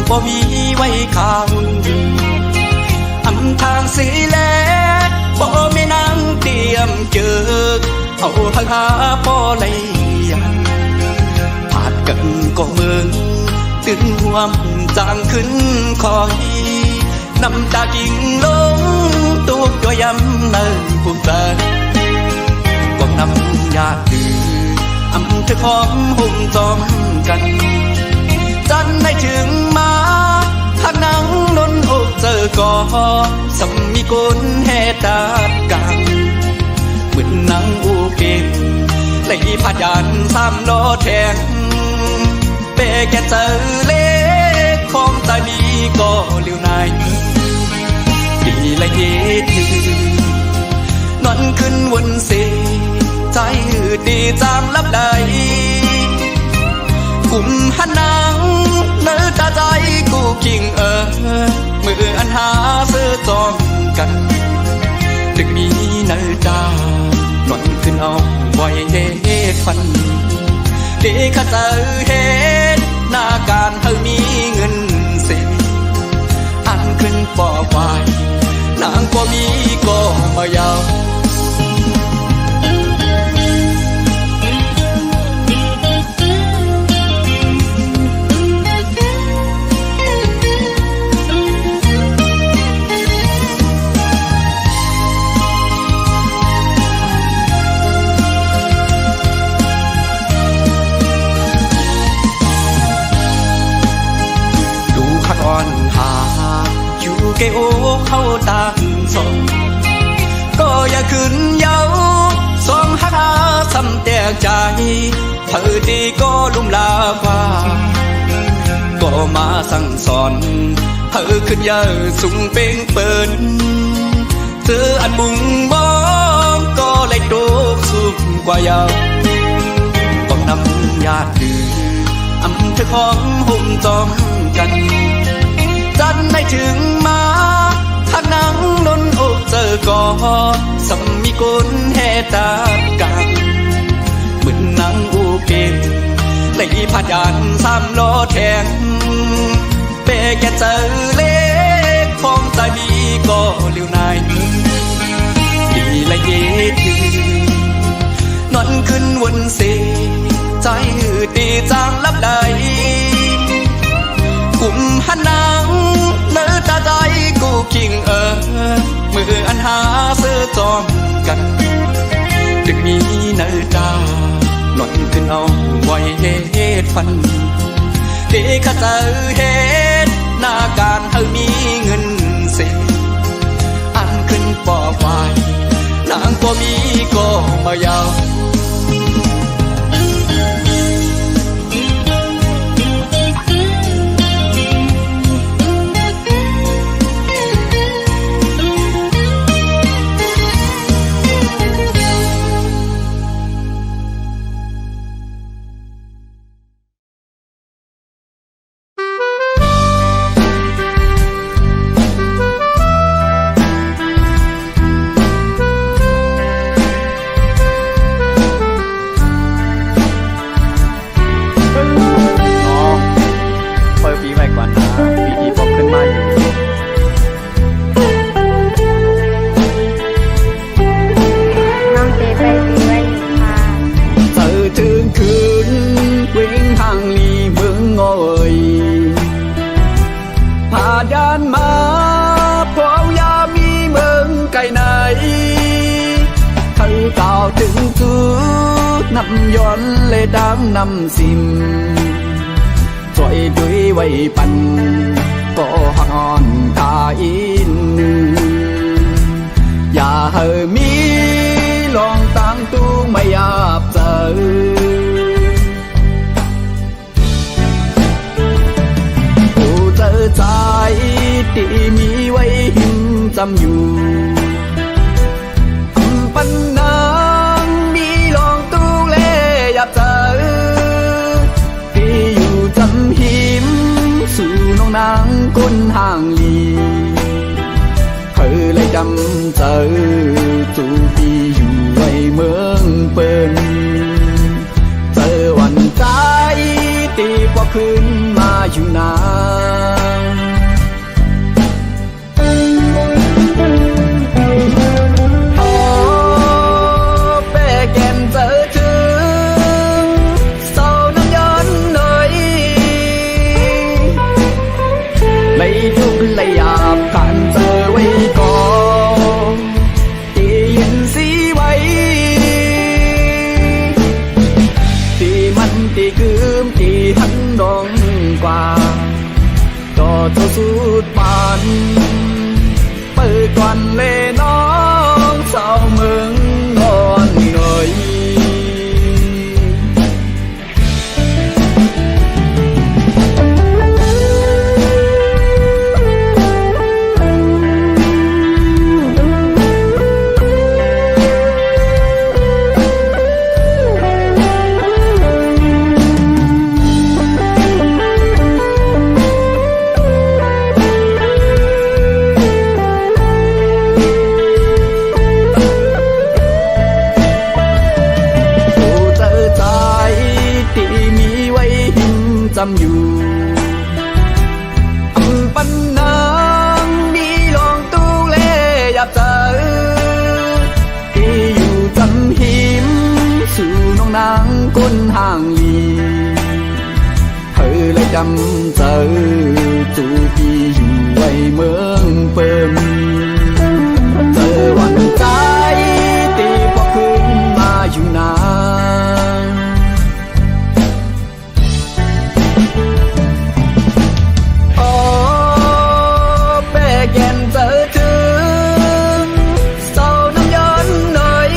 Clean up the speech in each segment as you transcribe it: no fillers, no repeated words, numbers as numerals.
บ่มีไว้ข้างอำทางสีแลบ่ไม่นั่งเตรียมเจอเอาทางหาพ่อเลยผาดกันก็เมืองตึงห่วมจางขึ้นคอยน้ำตากิ่งลงตุกตัวยำเนินภูมิใจกองน้ำยาตื่นอำเธอหอมหุ่มจอมกันจันไม่ถึงมาหักนังนนอกเจอก่อสมีกุลแห่ตากันเหมือนนังอูเก่งเลยพาดยันสามล้อแทงเปแกเจอเล็กของตาดีก็เลี้ยวนายดีละเย็ดนอนขึ้นวนเสีใจดีจางลับใดกุมหันนางเนื้อตาใจกูกิ่งมืออันหาเสื้อจองกันดึกมีเนื้อตานอนขึ้นเอาไว้เฮ็ดฟันดีข้าเจอเฮ็ดหน้าการเธอมีเงินเสียอันขึ้นปอกไว้นางก็มีก็มายาวอ่อนหาอยู่แก่โอ้เข้าตางสองก็อย่าขึ้นเย้าสองหักหาซ้ำแต่ใจเธอดีก็ลุ่มลาฟ้าก็มาสั่งสอนเธอขึ้นเยอะสูงเป่งเปินเธออันมุ่งมองก็เลยโดกสูงกว่าเยาต้องนำยาดื่มอำเธอของหุ่มจอมกันจันไม่ถึงมาหักนังนนอกเจอก่อสมีกุลแห่ตากันเหมือนนังอูเก่งเลยพาดยันสามล้อแทงเปแกเจอเล็กของตาดีก็เลี้ยวนายดีละเย็ดนอนขึ้นวนเสีใจดีจางลับใดกุมหันนางเนื้อตาใจกูกิ่งมืออันหาเสื้อจอมกันดึกมีเนื้อตาหล่อนขึ้นเอาไว้เฮ็ดฟันดีข้าเจอเฮ็ดหน้าการเธอมีเงินเสียอันขึ้นปอกไว้นางก็มีก็มายาวนำย้อนเลยดังนำซิมช่วยด้วยไว้ปันก็หักอ่อนตาอินอย่าเฮมีลองตั้งตู้ไม่ยาบเจอผู้เจอใจที่มีไว้หิมจำอยู่ปันนาเจอที่อยู่จำหิมสู่น้องนางก้นห่างลีเธอเลยจำเจอจู่ที่อยู่ไว้เมืองเปิ้นเจอวันใจตีกว่าคืนมาอยู่นาน ำอยู่ปันนางดีลองตู้เล่หยับเจอที่อยู่จำหิมสู่น้องนางก้นห่างลีเธอเลยจำเจอจูพี่อยู่ไว้เมืองเปิ่นเจอวันใจตีพอคืนมาอยู่นานโอ้เป้แก่นเจอถึงเศร้าน้ำย้อนหน่อย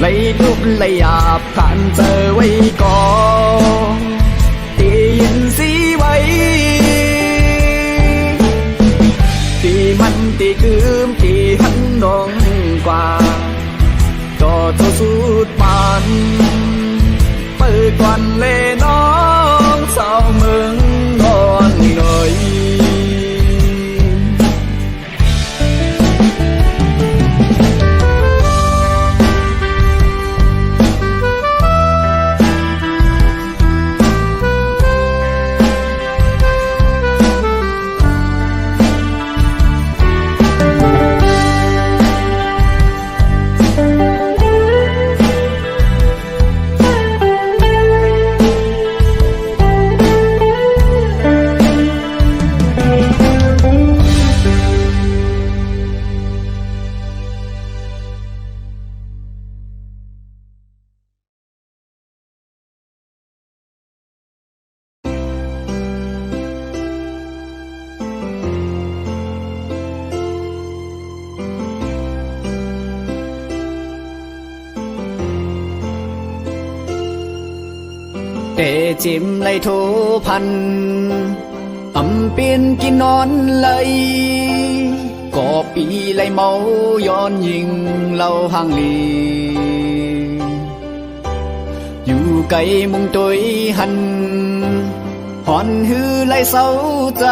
เลยลุกเลยหยาบผ่านเจอไว้ก่อนที่ยินสีไว้ที่มันที่คืมที่หันดงกว่าก็เท่าสุดมันเปิดวันเล่น้องสาวเมืองนอนหน่อยเตจิมไลโทพันอำเปลี่ยนกินนอนเลยก็ปีไลเมาย้อนยิงเล่าห่างลีอยู่ไกลมุงตุยหันหอนฮือไลเศร้าจ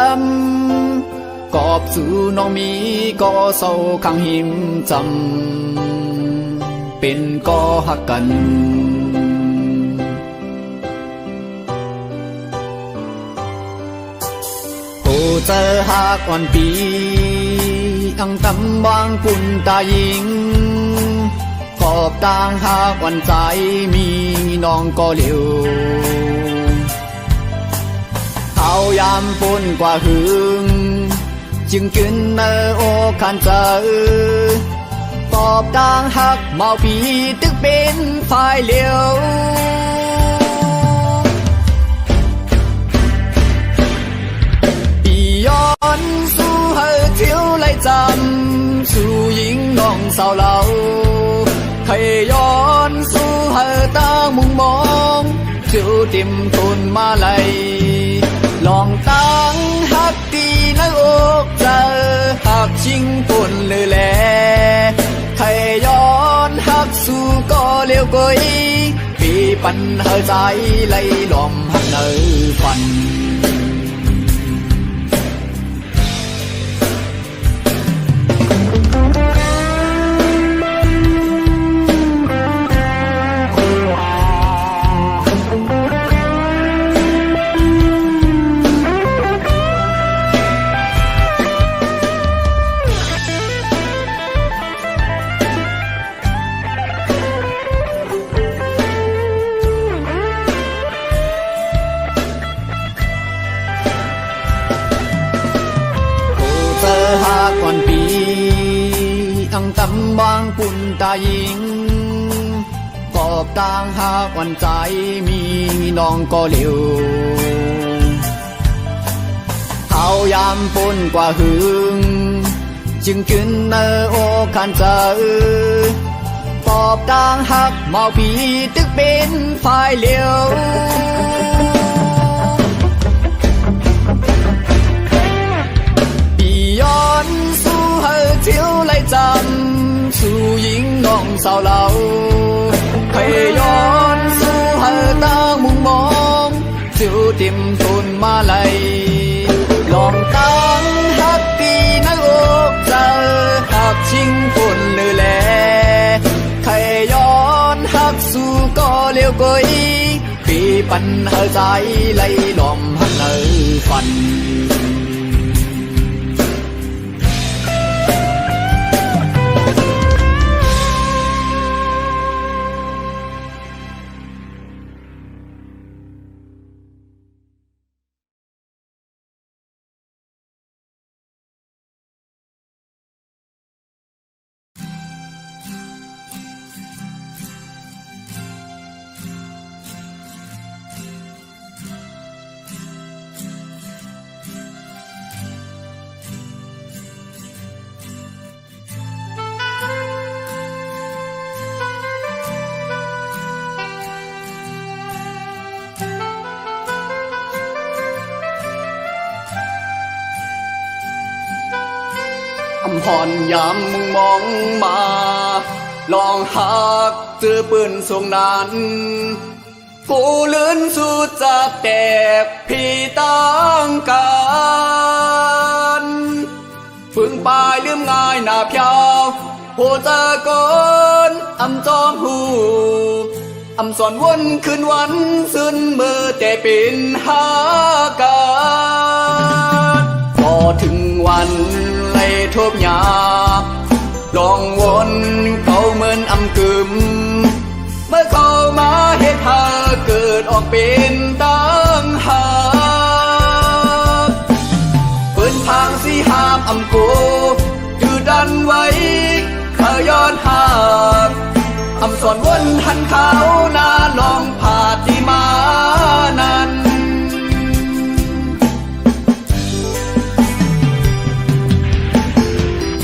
ำกอบสู่น้องมีก็เศร้าขังหิมจำเป็นก็หักกันเจอหากอ่อนปีอังตำบางปุ่นตายิงขอบต่างหากอ่อนใจมีน้องก็เหลียวเอายามปุ่นกว่าหึงจึงกึนเนอโอคันเจอขอบต่างหักเมาปีตึกเป็นฝ่ายเหลียวย้อนสู่เฮอเที่ยวไล่จำสู่หญิงน้องสาวเราใครย้อนสู่เฮอตามุงมองเที่ยวติมทุนมาไลลองตั้งหักตีในอกเจอหักชิงปุ่นเลยแลใครย้อนหักสู่ก็เลี้ยวกุยปีปันเฮอใจไล่ลอมหักเนอฟันก่อนปีอังตำบางปุ่นตายิงกอบต่างหากวันใจมีน้องก็เหลียวเอายามปุ่นกว่าหึงจึงกึนเนอโอคันเจอกอบต่างหักเมาปีตึกเป็นฝ่ายเหลียวย้อนสู่เฮอเที่ยวไล่จำสู่หญิงน้องสาวเราใครย้อนสู่เฮอตามุงมองเที่ยวติมทุนมาไลลองตั้งหักตีในอกเจอหักชิงปุ่นเลยแลใครย้อนหักสู่ก็เลี้ยวกุยปี ปันหาใจไหลลอมหันเนอฟันอำพรยามมึงมองมาลองหักเจอปืนส่งนั้นกูเลื่อนสุดจากแตกพี่ตั้งกันฝึงปลายลืมง่ายหน้าเพียวหัวตะกอนอำจอมหูอำสอนวนคืนวันซึ้นมือแต่เป็นหากันพอถึงวันทบยาลองวนเขาเหมือนอำกึมเมื่อเข้ามาเหตุหาเกิดออกเป็นตั้งหากปืนพางสีหามอำกูยืดดันไว้ขย้อนหากอำสอนวนหันเขาหน้าลองผาติมานั้น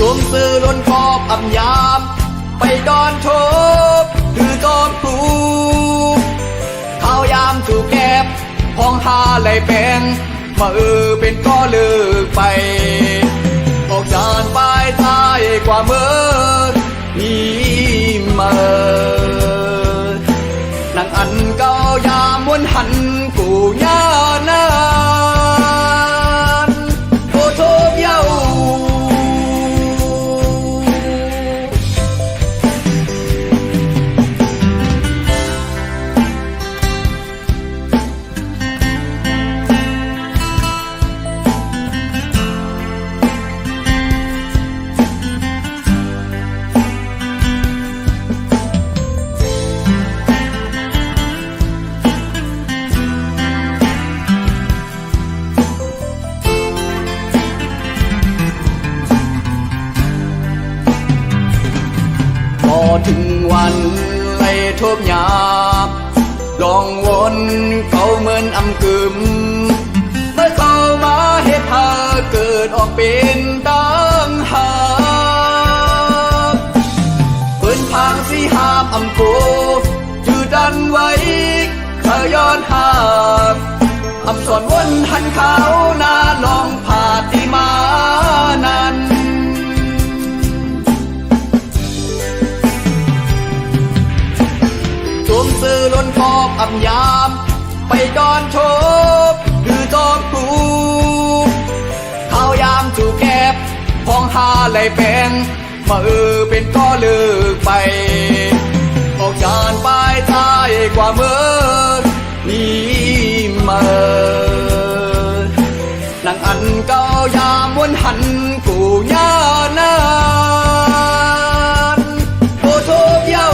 สวมซื้อล้นขอบอำยามไปดอนทบคือจอมปลูกข้าวยามถูกแก็บห้องหาไหลแปงมาเป็นก็เลิกไปออกจานปลายท้ายกว่าเมื่อนี้มานั่งอันเก่ายามวนหันกูย่านานโอโทบเย้าถึงวันไล่ทบยาลองวนเขาเหมือนอำกึมเมื่อเข้ามาเหตุหาเกิดออกเป็นตั้งหากปืนพางสีหามอำกูยืดดันไว้ขย้อนหากอำสอนวนหันเขาหน้าลองผาติมานั้นสวมซื้อล้นขอบอำยามไปดอนทบคือจอมปลูกข้าวยามถูกแก็บห้องหาไหลแปงมาเป็นก็เลิกไปออกจานปลายท้ายกว่าเมื่อนี้มานั่งอันเก่ายามวนหันกูย่านานโอโทบเย้า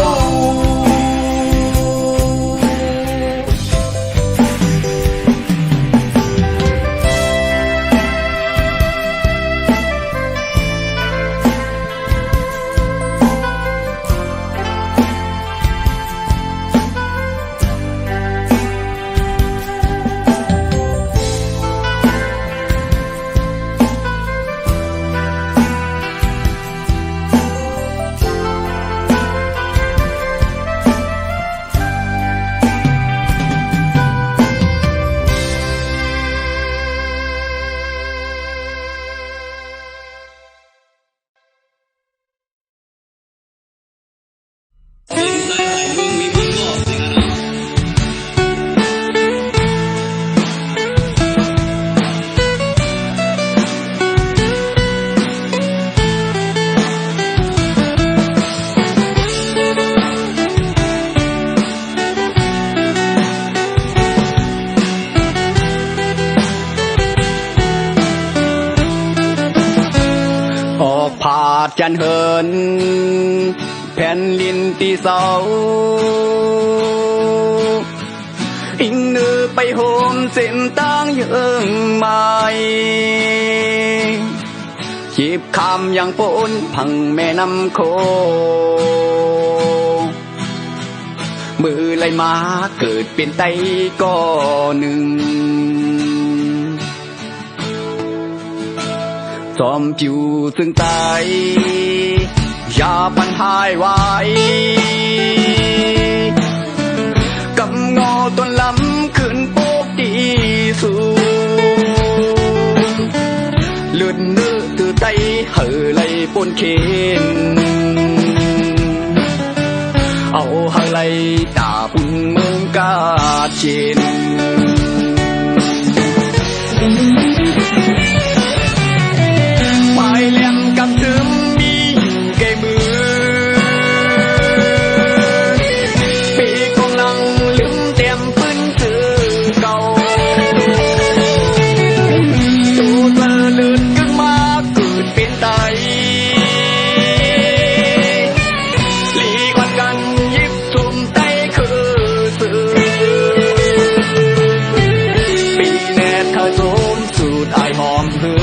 อกผาดจันเหินแผ่นลินตีเสาอิงเนื้อไปโหมเส้นตั้งเยิงใหม่ขีบคำยังปนพังแม่น้ำโคมือไหลมาเกิดเป็นไตก้อหนึ่งจอมจิวซึ่งตายอย่าปันหายไว้กำงอต้นลำขึ้นโป๊กดีสูเลือดเนื้อตือไตเห่อไหลปนเข็นเอาหะไหลตาปุ่นเมืองกาเจนปลายแหลมกำซึมมีแก่มือปีกองลังลืมเต็มพื้นถือเก่าตูดเลือดขึ้นมาเกิดเป็นไตลีก่อนกันยิบทุ่มไตคือสื่อปีแน่เธอโสมสูดอายหอมเหือ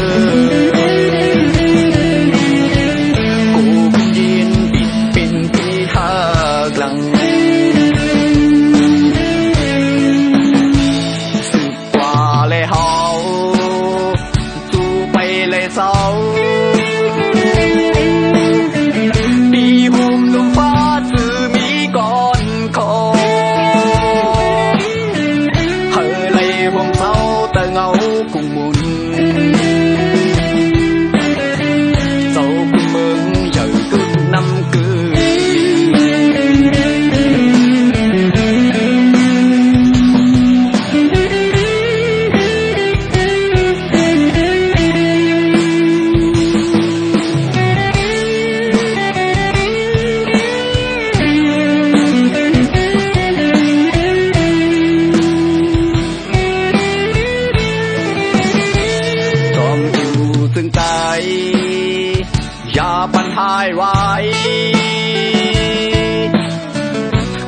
ดีห่มลมฟ้าสื่อมีก่อนคอเฮไหลห่มเศร้าแต่เงากุมมุนเจ้ากุมเมืองใหญ่กึ่งน้ำกึ่งอย่าปันหายไว้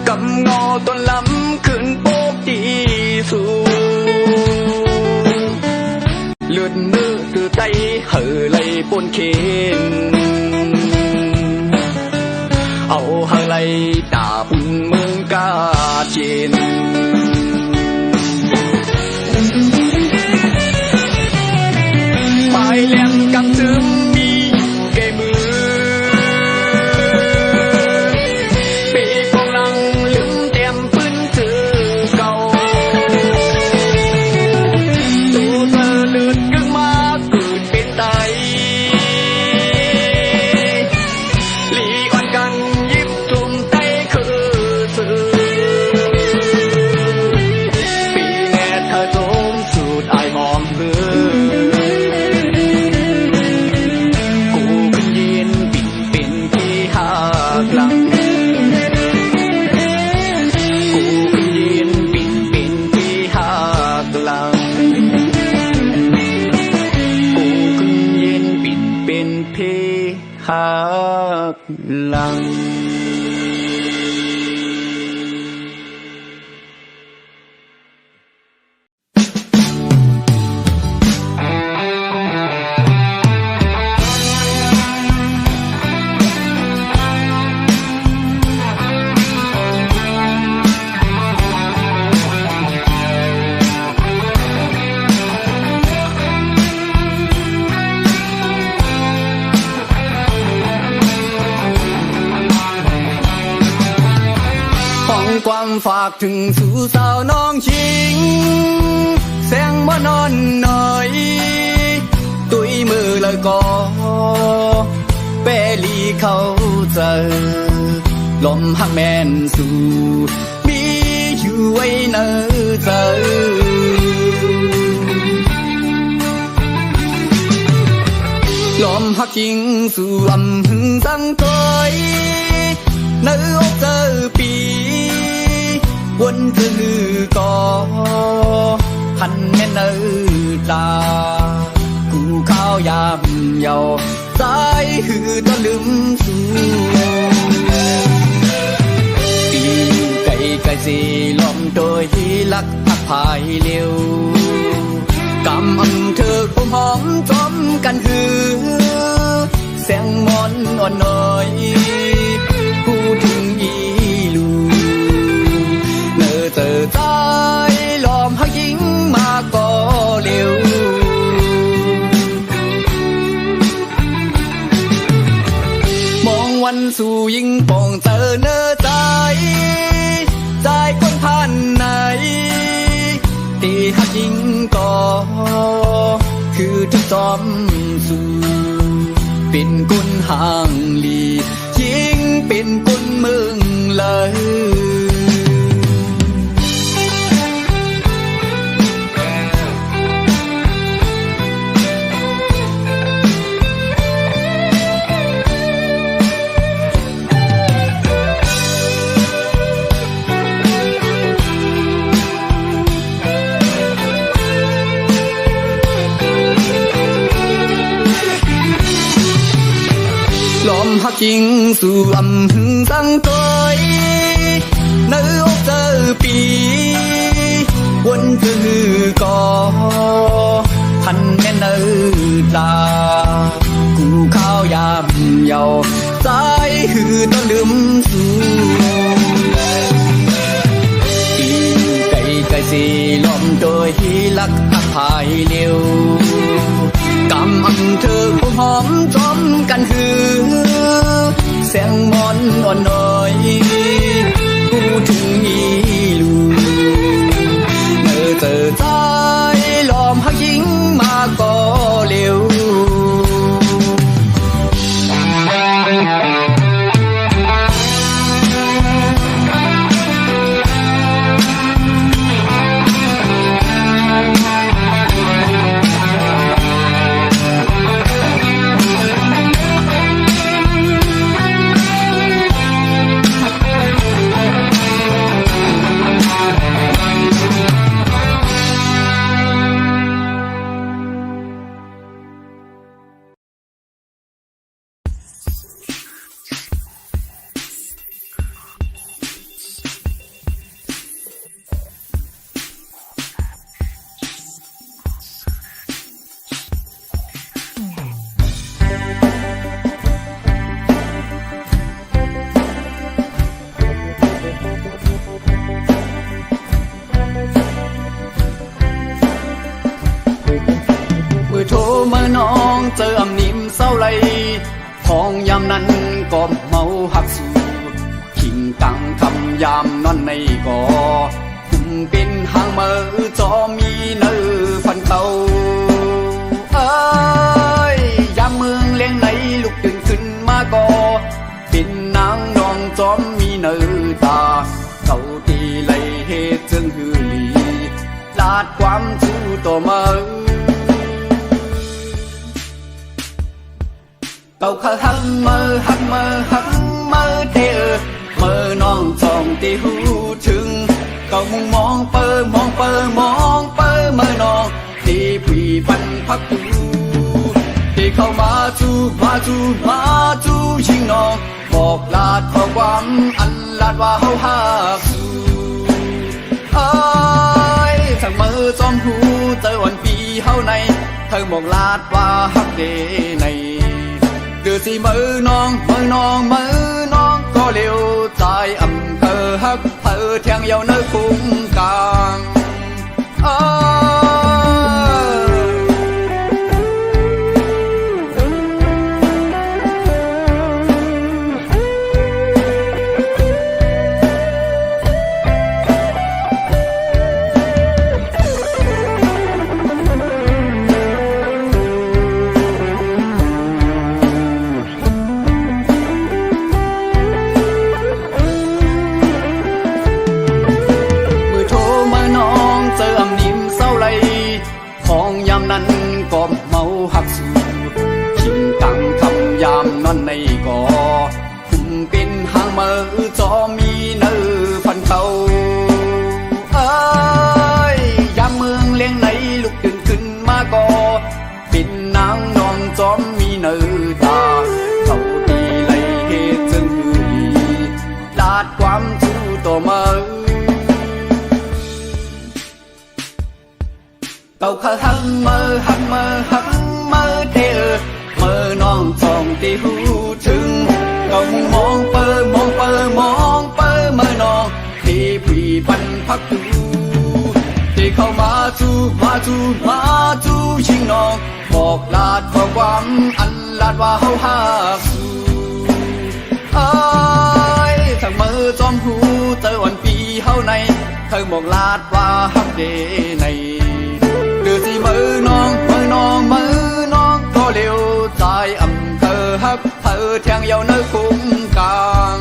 กำงอต้นลำขึ้นโป๊กดีสูเลือดเนื้อตือไตเห่อไหลปนเข็นเอาหะไหลตาปุ่นเมืองกาเจนปลายแหลมกำซึมมีแก่มือปีกองลังลืมเต็มพื้นถือเก่าตูดเลือดกึ่งมาเกิดเป็นไตลีอ่อนกันยิบทุ่มไตคือสื่อปีแน่เธอโสมสูดอายหอมเหือหลังกูยืนปิ่นเป็นที่หักหลังกูยืนปิ่นเป็นที่หักหลังความฝากถึงสู่สาวน้องชิงแสงบ่นอนหน่อยตุยมือเลยก็เปลีเข้าใจลมหักแม่นสู่มีอยู่ไว้เนื้อใจลมหักจริงสู่อำหึงตั้งตัวเนื้ออกเจอปีวนคือก่อพันแม่เนื้อตากูข้าวยามเยา ใจหือตะลึมสู่ปีไก่ไก่สีล้อมโดยลักหักภายเร็วกำอำเธอผมหอมจอมกันหือแสงมอนอ่อนน้อยพูดถึงอีลูเนอเจอใจล้อมหักยิงมาก็เร็วมองวันสู่ยิ่งปองเจอเนอใจใจคนผ่านไหนตีหักยิงก็คือที่จอมสู่เป็นกุนห่างลียิ่งเป็นกุนมึงเลยล้อมหักยิงสู่อำหึงสังตอยเนื้อเจอปีวนจือก่อทันแม่เนื้อลากูข้าวยามเยาใจหือต้องลืมสู่ปีไก่ไก่สีล้อมโดยลักหักภายเร็วกำอำเธอผมหอมจอมกันหือแสงมอนอ่อนน้อยพูดถึงอีลูเมื่อเจอใจล้อมหักยิงมาก็เร็วโทรมาน้องเจออำนิ่มเศร้าไหลของยามนั้นก็เมาหักสู่ขิงกังคำยามนอนในก่อคุมเป็นหางมือจอมีเนื้อฟันเขาเอ้ยยามเมืองเลี้ยงไหนลุกตื่นขึ้นมาก่อเป็นนางนองจอมมีเนื้อตาเขาตีไหลเหตุจึงหือลีลาดความชู้ต่อมาเก่าข้าหักมือหักมือหักมือเธอมือน้องจองที่หูถึงเก่ามุงมองเปิมองเปิมองเปิมือน้องที่ผีพันพักดูที่เข้ามาจูมาจูมาจูยิงน้องบอกลาดข้อความอันลาดว่าเฮาหักสู่เอ้ยทั้งมือจอมหูเจอวันปีเฮาในเธอบอกลาดว่าหักเดในคือสิมือน้องมือน้องมือน้องก็เลี้ยวใจอำเภอฮักเธอแทงเยาวเนื้อคุ้งกลางก็เมาหักสู่ขิงกังคำยามนอนในก่อคุมเป็นหางมือจอมีเนื้อฟันเขาเอ้ยยามเมืองเลี้ยงไหนลุกตื่นขึ้นมาก่อเป็นนางนองจอมมีเนื้อตา เรามองเปอมองเปอมองเปอเมื่อนองที่ผีปันพักดูที่เข้ามาจูชิงนองบอกลาดข้อความอันลาดว่าเฮาหักไอ้ทางมือจอมหูเตอวันปีเฮาในเธอบอกลาดว่าฮักเดในดือสิมือน้องก็เร็วใจอำเธอฮักเธอแทงเยาวเนื้อคุ้มกลาง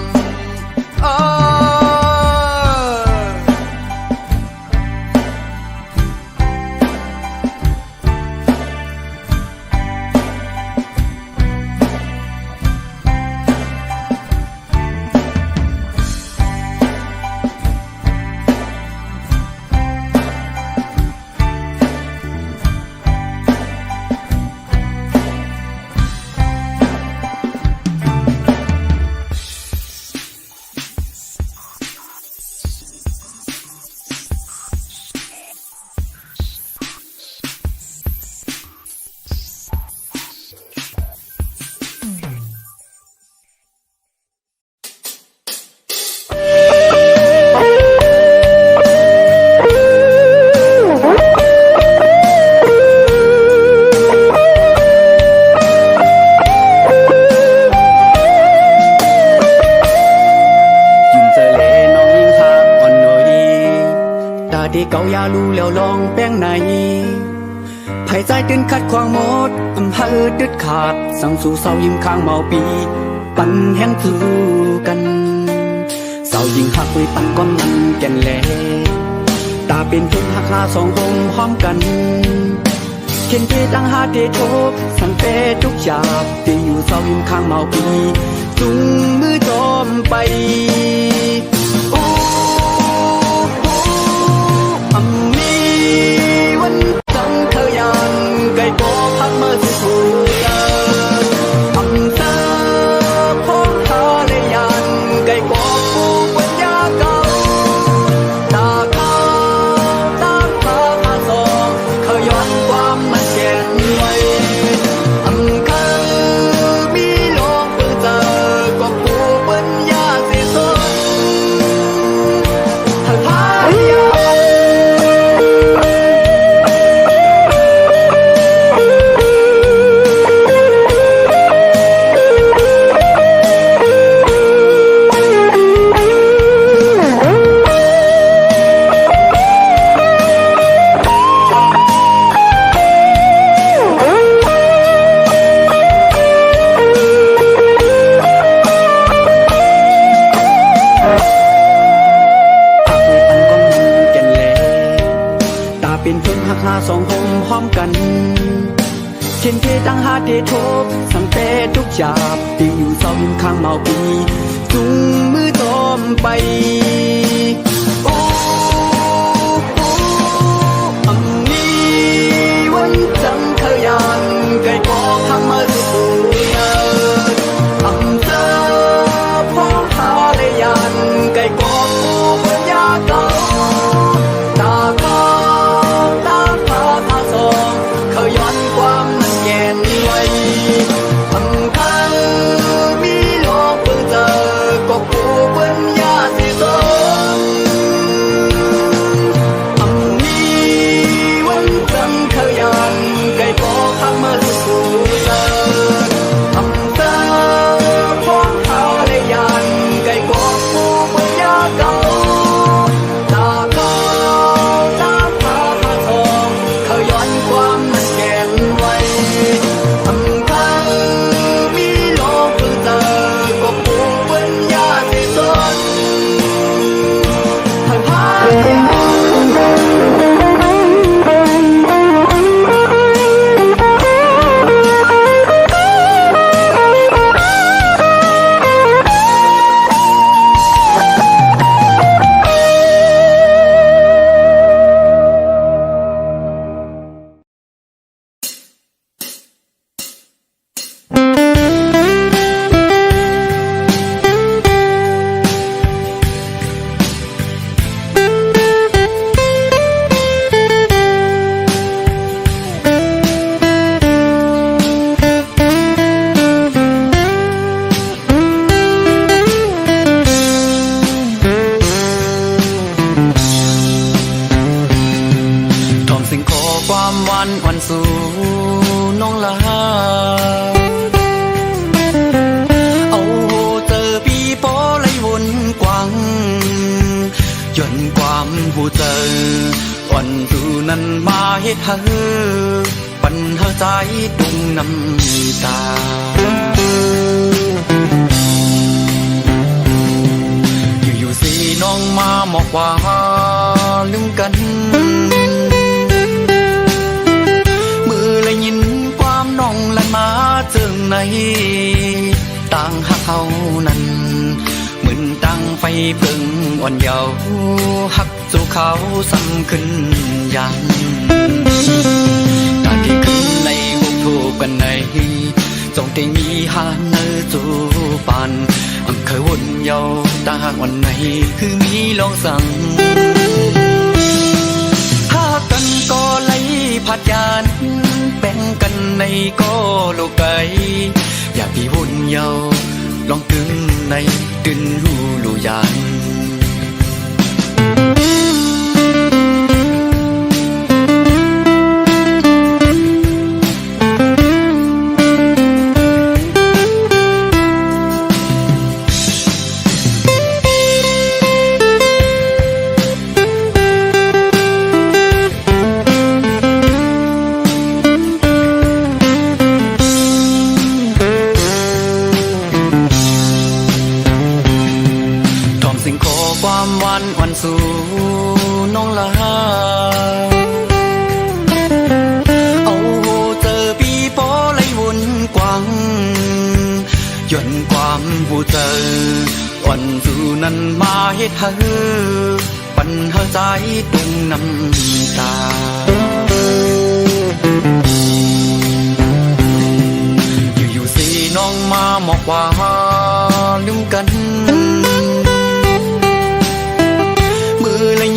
ที่เก่ายาลูแล้วลองแป้งไหนไผ่ใจตื่นคัดควางหมดอำเภอดึดขาดสั่งสู่เศร้ายิ้มข้างเมาปีปันแห้งถือกันเศร้ายิงหักไว้ปันก้อนมันแก่นแหลตาเป็นทุกหักลาสองคงพร้อมกันเข็นเทตั้งหาเทโทบสั่งเปทุกอยากที่อยู่เศร้ายิ้มข้างเมาปีจุงมือจอมไปไก่ก็พักเมื่อสิถูกเกิดอำเภอพงทะเลยันไก่ก็ปูปัญญาเก่าตาขาวตาขาวตาสองเขาย้อนความมันแก่นไว้อำเภอมีโลกเพิ่งเจอก็ปูปัญญาสิสนทางพายาเป็นเพิ่งหักลาสองหงพร้อมกันเช่นเทตั้งหาเทโทบสังเปทุกหยาบที่อยู่เศร้ายิ้มข้างเมาปีจุงมือจอมไปอำนี้วันจังเธอยันไก่ก็พังมาสิปูเงินอำเภอพงทะเลยันไก่ก็ปูปัญญาเก่าตาขาวตาขาวตาสองเขาย้อนความมันแก่นไว้อำเภอมีโลกเพิ่งเจอก็ปูปัญญาสิสน ฮ็ดให้ปัญหาใจตุงน้ำตาอยู่ๆสิน้องมาบอกว่าลืมกันมือเลยยินความน้องลันมาเจิงในต่างหักเขานั้นเหมือนตั้งไฟเพิ่งอ่อนเยาว์หักสู่เขาซ้ำขึ้นยังการที่ขึ้นในหุบถูกกันในจงได้มีหาเนื้อจูปานเคยวนเยาว์ตาวันไหนคือมีลองสั่งหากันก็ไหลพัดยานแบ่งกันในก็โลกไกอย่าพี่วนเยาว์ลองตึงในตึนหูลูยานความวันสู่น้องลาเอาเจอปีโป้ไหลวนกว้างย่นความหูเจอวันสู่นั้นมาเฮ็ดให้ปัญหาใจตุงน้ำตาอยู่ๆสิน้องมาบอกว่าลืมกัน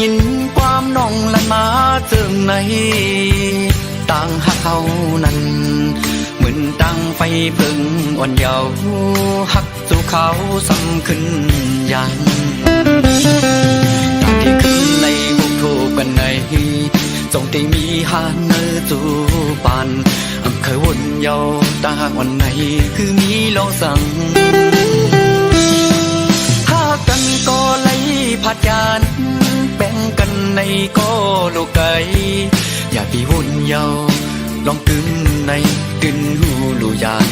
ยินความน้องลันมาเจิงในต่างหักเขานั้นเหมือนตั้งไฟเพิ่งอ่อนเยาว์หักสู่เขาซ้ำขึ้นยังการที่ขึ้นในหุบถูกกันในจงได้มีหาเนื้อจูปานเคยวนเยาว์ตาวันไหนคือมีลองสั่งหากันก็ไหลพัดยานแบ่งกันในก็โลกไกอย่าพี่วนเยาว์ลองตึงในตึนหูลูยาน